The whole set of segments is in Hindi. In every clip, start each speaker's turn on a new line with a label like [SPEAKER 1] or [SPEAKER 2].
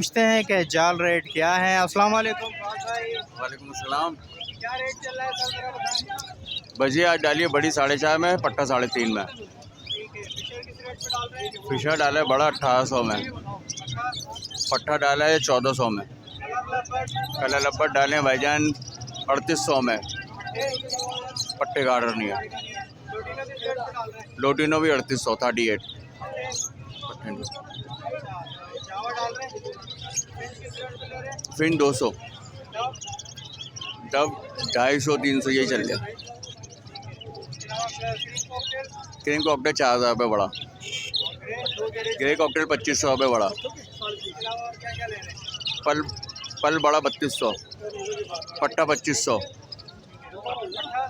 [SPEAKER 1] पूछते हैं कि जाल रेट क्या है। अस्सलाम वालेकुम भाई।
[SPEAKER 2] वालेकुम सलाम।
[SPEAKER 1] क्या रेट चल रहा है सर, जरा बताएं।
[SPEAKER 2] भजी आज डालिए बड़ी 4.5 में, पट्टा 3.5 में।
[SPEAKER 1] ठीक है, फिशर किस रेट पे डाल रहे हैं?
[SPEAKER 2] फिशर डाला है बड़ा 1800 में।
[SPEAKER 1] पक्का?
[SPEAKER 2] पट्टा डाला है 1400 में।
[SPEAKER 1] कलर लपट?
[SPEAKER 2] कलर लब्बत डाले हैं भाईजान 3800 में। पट्टे का ऑर्डर नहीं है।
[SPEAKER 1] लोटीनो किस रेट पे डाल रहे हैं?
[SPEAKER 2] लोटिनो भी 3800 38।
[SPEAKER 1] जावा डाल रहे हैं? फिश किस रेट पे ले रहे हैं?
[SPEAKER 2] फिन 200।
[SPEAKER 1] डब?
[SPEAKER 2] डब 250 300 यही चल गया।
[SPEAKER 1] इसके अलावा क्रीम कॉकटेल?
[SPEAKER 2] क्रीम कॉकटेल 4000 रुपये बड़ा। ग्रे कॉकटेल 2500 रुपये बड़ा।
[SPEAKER 1] इसके अलावा और क्या क्या ले रहे हैं?
[SPEAKER 2] पल पल बड़ा 3200। पट्टा 2500।
[SPEAKER 1] पट्टा?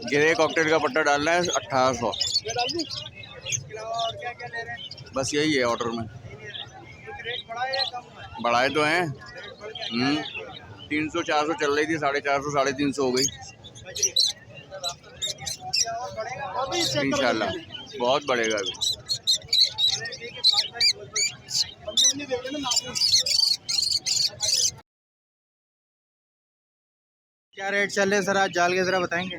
[SPEAKER 2] ग्रे कॉकटेल का पट्टा डालना है 1800।
[SPEAKER 1] इसके अलावा और क्या क्या ले रहे हैं?
[SPEAKER 2] बस यही है ऑर्डर में।
[SPEAKER 1] कुछ रेट बढ़ा है या कम है?
[SPEAKER 2] बढ़ाए तो हैं।
[SPEAKER 1] रेट बढ़ गया?
[SPEAKER 2] 300 400 चल रही थी, 450 350 हो गई।
[SPEAKER 1] और बढ़ेगा?
[SPEAKER 2] इंशाल्लाह बहुत बढ़ेगा अभी।
[SPEAKER 1] क्या रेट चल रहे हैं सर आज जाल के, ज़रा बताएंगे।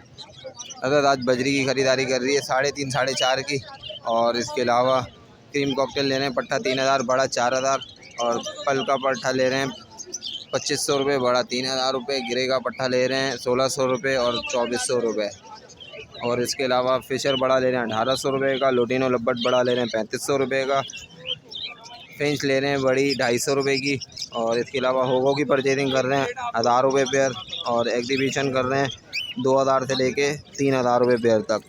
[SPEAKER 3] अगर आज बजरी की ख़रीदारी कर रही है 3.5 4.5 की। और इसके अलावा क्रीम कॉकटेल ले रहे हैं पट्टा 3000, बड़ा 4000। और पल का पट्टा ले रहे हैं 2500 रुपये, बड़ा 3000 रुपये। ग्रे का पट्टा ले रहे हैं 1600 रुपये और 2400 रुपये। और इसके अलावा फिशर बड़ा ले रहे हैं 1800 रुपये का। लोटिनो लब्बट बड़ा ले रहे हैं 3500 रुपये का। फिंच ले रहे हैं बड़ी 250 रुपये की। और इसके अलावा होगो की परचेजिंग कर रहे हैं 1000 रुपये पेयर। और एग्जीबिशन कर रहे हैं 2000 से लेके 3000 रुपये पेयर तक।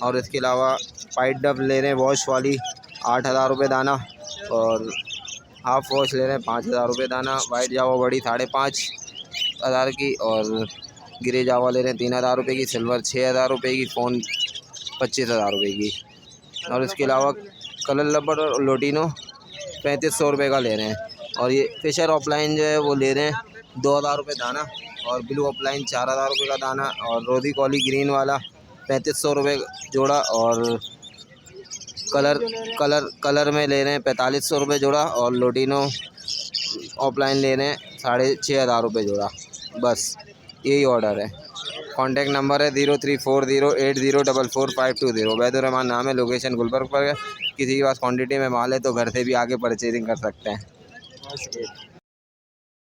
[SPEAKER 3] और इसके अलावा पाइट डब ले रहे हैं वॉश वाली 8000 रुपये दाना। और हाफ़ वॉश ले रहे हैं 5000 रुपये दाना। वाइट जावा बड़ी 5,500 की। और ग्रे जावा ले रहे हैं 3000 रुपये की। सिल्वर 6000 रुपये की। फ़ोन 25,000 रुपये की। और इसके अलावा कलर लब्बट और लोटिनो 3500 रुपये का ले रहे हैं। और ये फिशर ऑफलाइन जो है वो ले रहे हैं 2000 रुपये दाना। और ब्लू ऑफलाइन 4000 रुपये का दाना। और रोदी कॉली ग्रीन वाला 3500 रुपये जोड़ा। और कलर में ले रहे हैं 4500 रुपये जोड़ा। और लोटिनो ऑफलाइन ले रहे हैं 6500 रुपये जोड़ा। बस यही ऑर्डर है। कॉन्टैक्ट नंबर है 034080444520। उबैदुर्रहमान नाम है। लोकेशन गुलबर्ग पर है। किसी के पास क्वांटिटी में माल है तो घर से भी आके परचेजिंग कर सकते हैं।